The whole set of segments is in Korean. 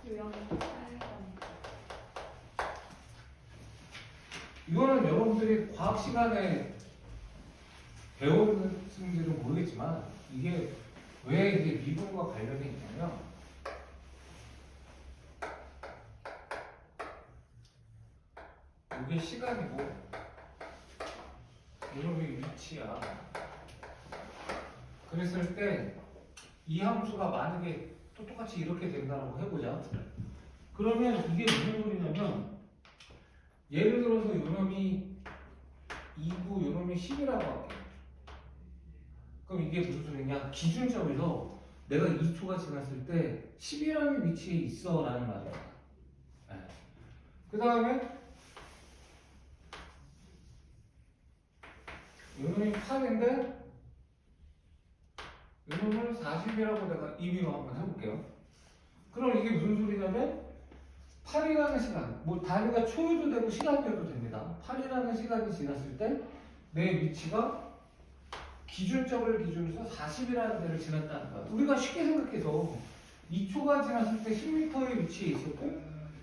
유형 8번. 이거는 여러분들이 과학 시간에 배웠는지는 모르겠지만 이게 왜 이게 미분과 관련이 있냐면 이게 시간이고 이놈의 위치야. 그랬을 때 이 함수가 만약에 또 똑같이 이렇게 된다고 해보자. 그러면 이게 무슨 소리냐면 예를 들어서 요놈이 2고 요놈이 10이라고 할게. 그럼 이게 무슨 소리냐? 기준점에서 내가 2초가 지났을 때 10이라는 위치에 있어 라는 말이야. 네. 그 다음에 요놈이 8인데 요놈을 40이라고 내가 임의로 한번 해볼게요. 그럼 이게 무슨 소리냐면 8이라는 시간, 뭐 단위가 초여도 되고 시간이어도 됩니다. 8이라는 시간이 지났을 때 내 위치가 기준점을 기준으로 40이라는 데를 지났다는 거야. 우리가 쉽게 생각해서 2초가 지났을 때 10m의 위치에 있었고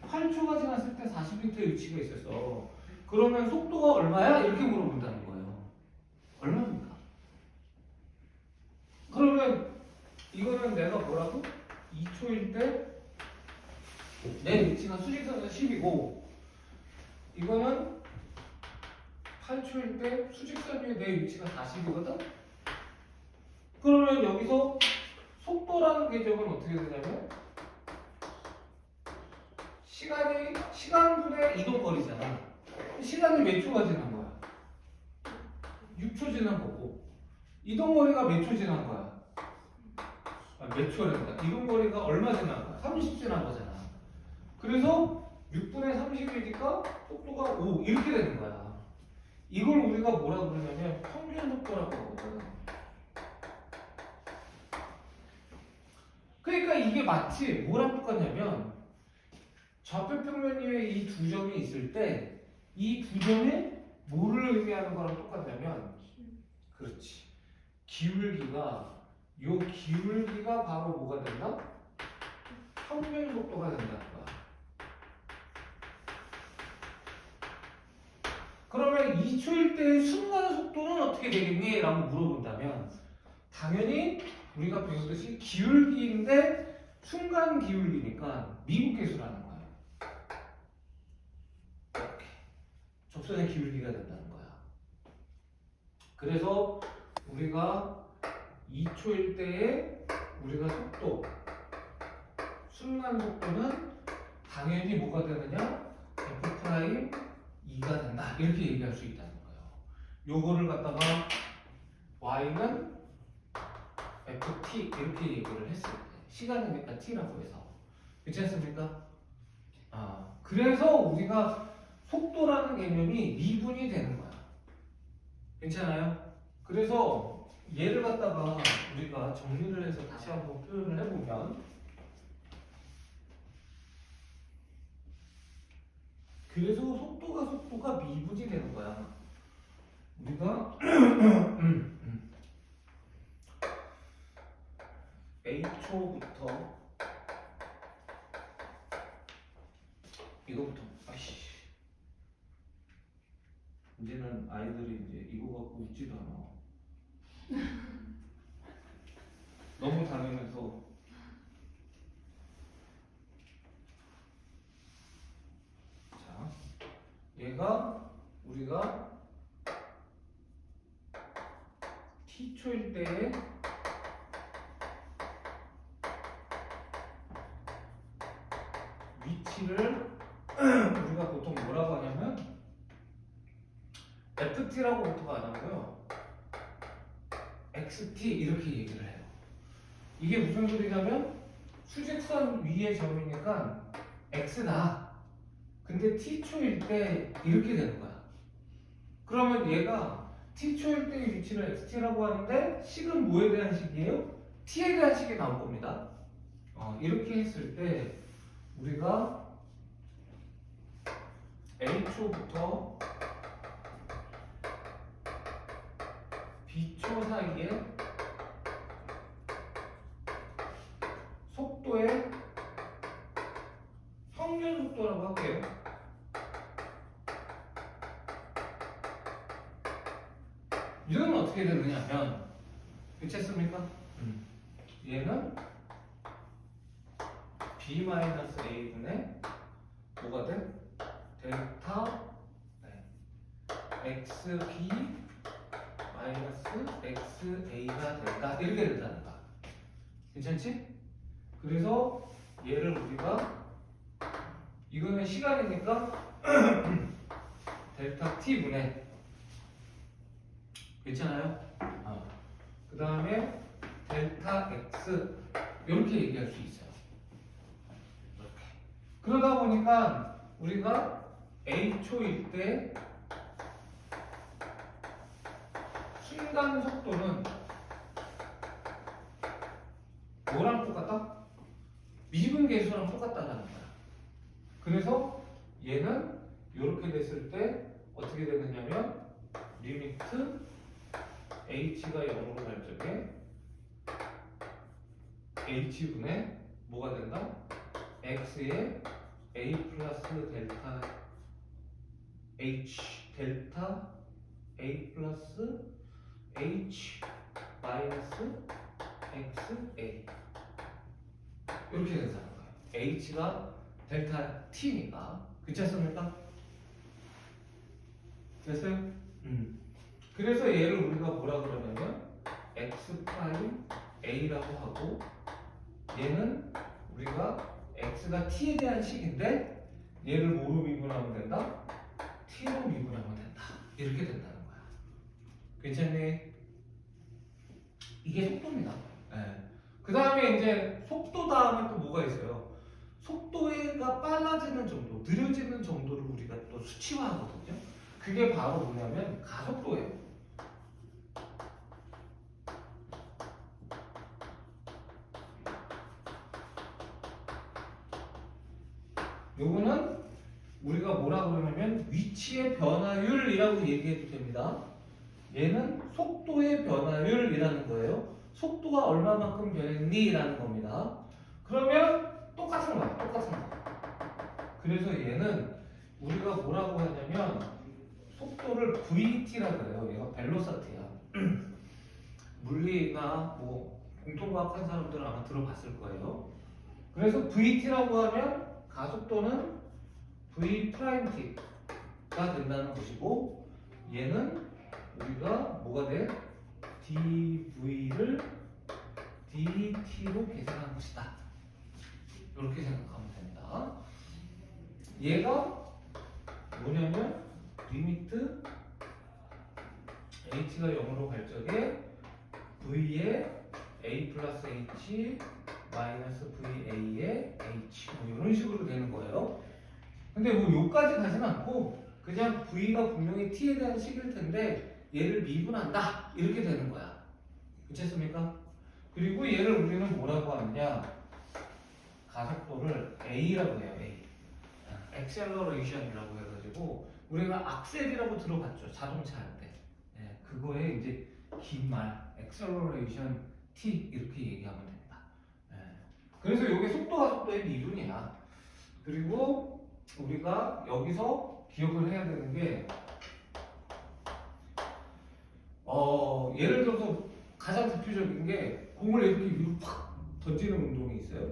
8초가 지났을 때 40m의 위치가 있었어. 그러면 속도가 얼마야? 이렇게 물어본다는 거예요. 얼마입니까? 그러면 이거는 내가 뭐라고? 2초일 때 내 위치가 수직선에서 10이고 이거는 8초일 때 수직선 위에 내 위치가 40이거든? 그러면 여기서 속도라는 개념은 어떻게 되냐면 시간분의 이동거리잖아. 시간이 몇 초가 지난 거야? 6초 지난 거고 이동거리가 몇 초 지난 거야? 몇 초란다. 이동거리가 얼마 지난 거야? 30 지난 거잖아. 그래서 6분의 30이니까 속도가 5 이렇게 되는 거야. 이걸 우리가 뭐라 그러냐면 평균 속도라고 하거든. 그러니까 이게 마치 뭐랑 똑같냐면 좌표평면 위에 이 두 점이 있을 때 이 두 점이 뭐를 의미하는 거랑 똑같냐면 그렇지. 기울기가 요 기울기가 바로 뭐가 된다? 평균 속도가 된다는 거야. 그러면 2초일 때의 순간 속도는 어떻게 되겠니? 라고 물어본다면 당연히 우리가 배우듯이 기울기인데 순간 기울기니까 미분계수라는 거야. 이렇게 접선의 기울기가 된다는 거야. 그래서 우리가 2초일 때의 우리가 속도 순간 속도는 당연히 뭐가 되느냐? F' 2가 된다. 이렇게 얘기할 수 있다는 거예요. 요거를 갖다가 Y는 FT 이렇게 얘기를 했을 때 시간이니까 T라고 해서 그렇지 않습니까? 그래서 우리가 속도라는 개념이 미분이 되는 거야. 괜찮아요? 그래서 얘를 갖다가 우리가 정리를 해서 다시 한번 표현을 해보면 그래서 속도가 미분이 되는 거야. 우리가 A초부터 이거부터 이제는 아이들이 이제 이거 갖고 웃지도 않아. 너무 당연해서. 자, 얘가 우리가 T초일 때의 위치를 우리가 보통 뭐라고 하냐면 FT라고 보통 안 하고요. XT 이렇게 얘기를 해요. 이게 무슨 소리냐면 수직선 위의 점이니까 X다. 근데 T초일 때 이렇게 되는 거야. 그러면 얘가 T초일 때의 위치를 XT라고 하는데 식은 뭐에 대한 식이에요? T에 대한 식이 나올 겁니다. 이렇게 했을 때 우리가 A초부터 B초 사이에 속도의 할게요. 이건 어떻게 되느냐면 그쳤습니까? 얘는 b-a분의 뭐가 돼? 델타 xb 마이너스 xa가 된다 이렇게 된다는 거야. 괜찮지? 그래서 얘를 우리가 이거는 시간이니까 델타 t분의 괜찮아요? 그 다음에 델타 x 이렇게 얘기할 수 있어요. 이렇게. 그러다 보니까 우리가 a초일 때 순간 속도는 뭐랑 똑같다? 미분 계수랑 똑같다는 거야. 그래서 얘는 이렇게 됐을 때 어떻게 되느냐면 리미트 h가 0으로 갈 적에 h분의 뭐가 된다? x에 a 플러스 델타 h 델타 a 플러스 h 마이너스 xa 이렇게 된다는 거예요. h가 델타 t니까 그렇지 않습니까? 됐어요? 그래서 얘를 우리가 뭐라 그러냐면 x 프라임 a라고 하고 얘는 우리가 x가 t에 대한 식인데 얘를 뭐로 미분하면 된다? t로 미분하면 된다. 이렇게 된다는 거야. 괜찮니? 이게 속도입니다. 네. 그 다음에 이제 속도 다음에 또 뭐가 있어요? 속도가 빨라지는 정도, 느려지는 정도를 우리가 또 수치화하거든요. 그게 바로 뭐냐면 가속도예요. 요거는 우리가 뭐라 그러냐면 위치의 변화율이라고 얘기해도 됩니다. 얘는 속도의 변화율이라는 거예요. 속도가 얼마만큼 변했니? 라는 겁니다. 그러면 똑같은 거야. 똑같은 거. 그래서 얘는 우리가 뭐라고 하냐면 속도를 VT라고 그래요. 얘가 벨로시티야. 물리나 뭐 공통과학 한 사람들은 아마 들어봤을 거예요. 그래서 VT라고 하면 가속도는 V 프라임 t가 된다는 것이고 얘는 우리가 뭐가 돼? dv를 dt로 계산한 것이다. 이렇게 생각하면 됩니다. 얘가 뭐냐면 리미트 h가 0으로 갈 적에 v에 a 플러스 h 마이너스 va에 h 뭐 이런 식으로 되는 거예요. 근데 뭐 요까지 가진 않고 그냥 v가 분명히 t에 대한 식일 텐데 얘를 미분한다 이렇게 되는 거야. 그렇습니까? 그리고 얘를 우리는 뭐라고 하느냐 가속도를 a라고 해요. a 액셀러레이션이라고 해가지고 우리가 악셀이라고 들어봤죠. 자동차 할 때. 네, 그거에 이제 긴 말 액셀러레이션 t 이렇게 얘기하면 됩니다. 네. 그래서 이게 속도의 미분이야. 그리고 우리가 여기서 기억을 해야 되는 게 예를 들어서 가장 대표적인 게 공을 이렇게 위로 팍 던지는 운동이 있어요.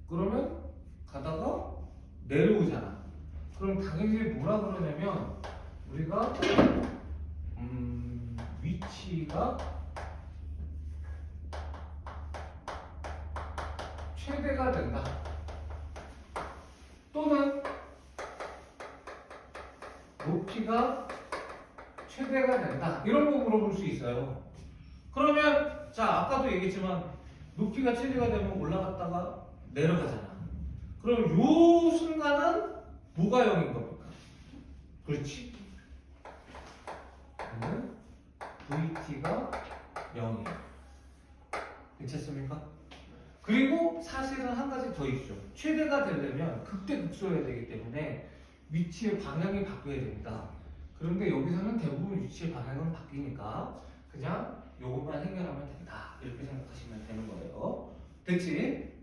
그러면 가다가 내려오잖아. 그럼 당연히 뭐라 그러냐면 우리가 위치가 최대가 된다. 또는 높이가 최대가 된다. 이런 거 물어볼 수 있어요. 그러면 자 아까도 얘기했지만 높이가 최대가 되면 올라갔다가 내려가잖아. 그럼 요 순간은 뭐가 0인 겁니까? 그렇지. 그러면 VT가 0이에요. 괜찮습니까? 그리고 사실은 한 가지 더 있죠. 최대가 되려면 극대극소해야 되기 때문에 위치의 방향이 바뀌어야 됩니다. 그런데 여기서는 대부분 위치의 방향은 바뀌니까 그냥 요것만 해결하면 된다. 이렇게 생각하시면 되는 거예요. 됐지?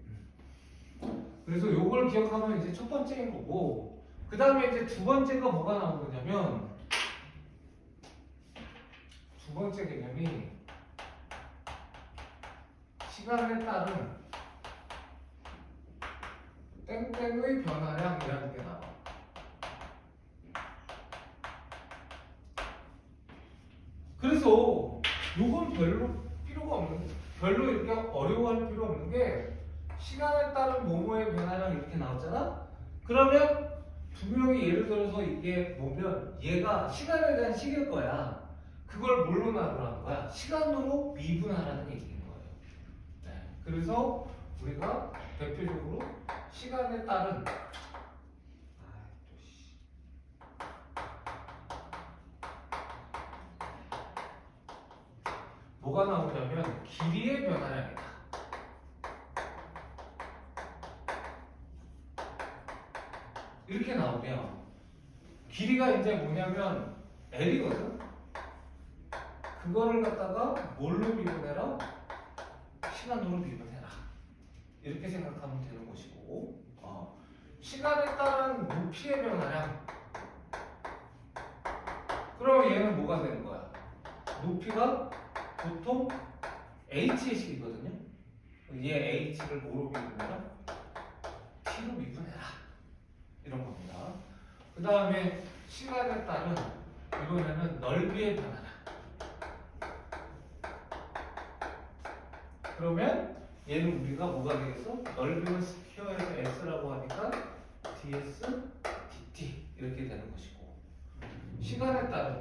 그래서 요걸 기억하면 이제 첫 번째인 거고 그 다음에 이제 두 번째가 뭐가 나온 거냐면, 두 번째 개념이 시간에 따른 땡땡의 변화량이라는 게 나와. 그래서 요건 별로 이렇게 어려워할 필요 없는 게, 시간에 따른 뭐뭐의 변화량 이렇게 나왔잖아? 그러면 두 명이 예를 들어서 이게 뭐면 얘가 시간에 대한 식일 거야. 그걸 뭘로 나누라는 거야? 시간으로 미분하라는 얘기인 거예요. 네. 그래서 우리가 대표적으로 시간에 따른 뭐가 나오냐면 길이의 변화량이다. 이렇게 나오면 길이가 이제 뭐냐면 L이거든. 그거를 갖다가 뭘로 미분해라? 시간으로 미분해라. 이렇게 생각하면 되는 것이고, 시간에 따른 높이의 변화량. 그럼 얘는 뭐가 되는 거야? 높이가 보통 h의 식이거든요. 얘 h를 뭐로 미분해라? t로 미분해라. 이런 겁니다. 그 다음에 시간에 따른 이번에는 넓이의 변화량. 그러면 얘는 우리가 뭐가 되겠어? 넓이는 스퀘어에서 s라고 하니까 ds dt 이렇게 되는 것이고, 시간에 따른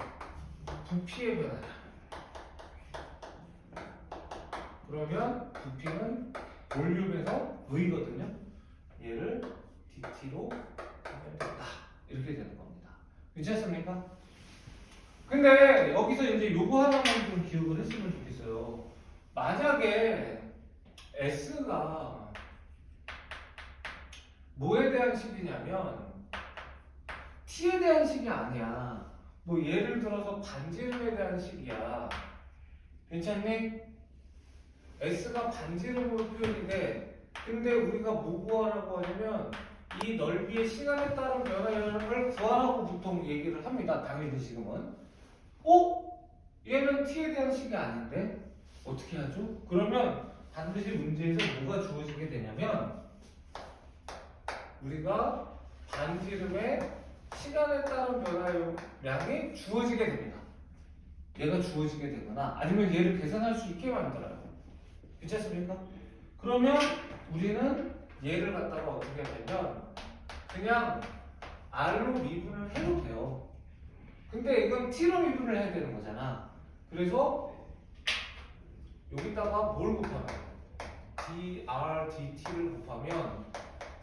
부피의 변화량. 그러면 부피는 볼륨에서 v거든요. 얘를 dt로 하면 된다. 이렇게 되는 겁니다. 괜찮습니까? 근데 여기서 이제 요거 하나만 좀 기억을 했으면 좋겠어요. 만약에 S가 뭐에 대한 식이냐면 T에 대한 식이 아니야. 뭐 예를 들어서 반지름에 대한 식이야. 괜찮니? S가 반지름으로 표현이 돼. 근데 우리가 뭐 구하라고 하냐면 이 넓이의 시간에 따른 변화량을 구하라고 보통 얘기를 합니다. 당연히 지금은. 얘는 t에 대한 식이 아닌데 어떻게 하죠? 그러면 반드시 문제에서 뭐가 주어지게 되냐면, 우리가 반지름의 시간에 따른 변화량이 주어지게 됩니다. 얘가 주어지게 되거나 아니면 얘를 계산할 수 있게 만들어요. 괜찮습니까? 그러면 우리는 얘를 갖다가 어떻게 하냐면 그냥 r로 미분을 해도 돼요. 근데 이건 t로 미분을 해야 되는 거잖아. 그래서 여기다가 뭘 곱하면 dr dt를 곱하면,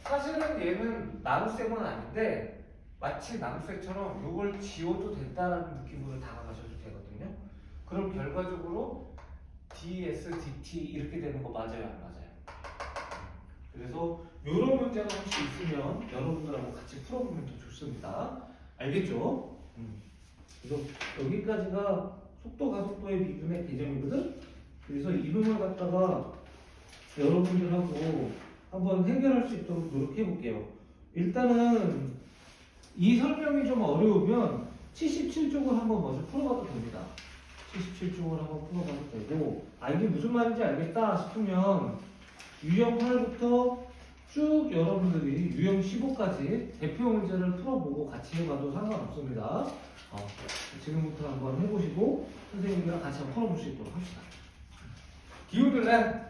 사실은 얘는 나눗셈은 아닌데 마치 나눗셈처럼 이걸 지워도 된다라는 느낌으로 다가가셔도 되거든요. 그럼 결과적으로 ds dt 이렇게 되는 거 맞아요, 안 맞아요? 그래서 이런 문제가 혹시 있으면 여러분들하고 같이 풀어보면 더 좋습니다. 알겠죠? 그래서 여기까지가 속도 가속도의 미분의 개념이거든. 그래서 이름을 갖다가 여러분들하고 한번 해결할 수 있도록 노력해 볼게요. 일단은 이 설명이 좀 어려우면 77쪽을 한번 먼저 풀어봐도 됩니다. 77쪽을 한번 풀어봐도 되고, 이게 무슨 말인지 알겠다 싶으면 유형 8부터 쭉 여러분들이 유형 15까지 대표 문제를 풀어보고 같이 해봐도 상관없습니다. 지금부터 한번 해보시고 선생님이랑 같이 한번 풀어볼 수 있도록 합시다. 기울을래?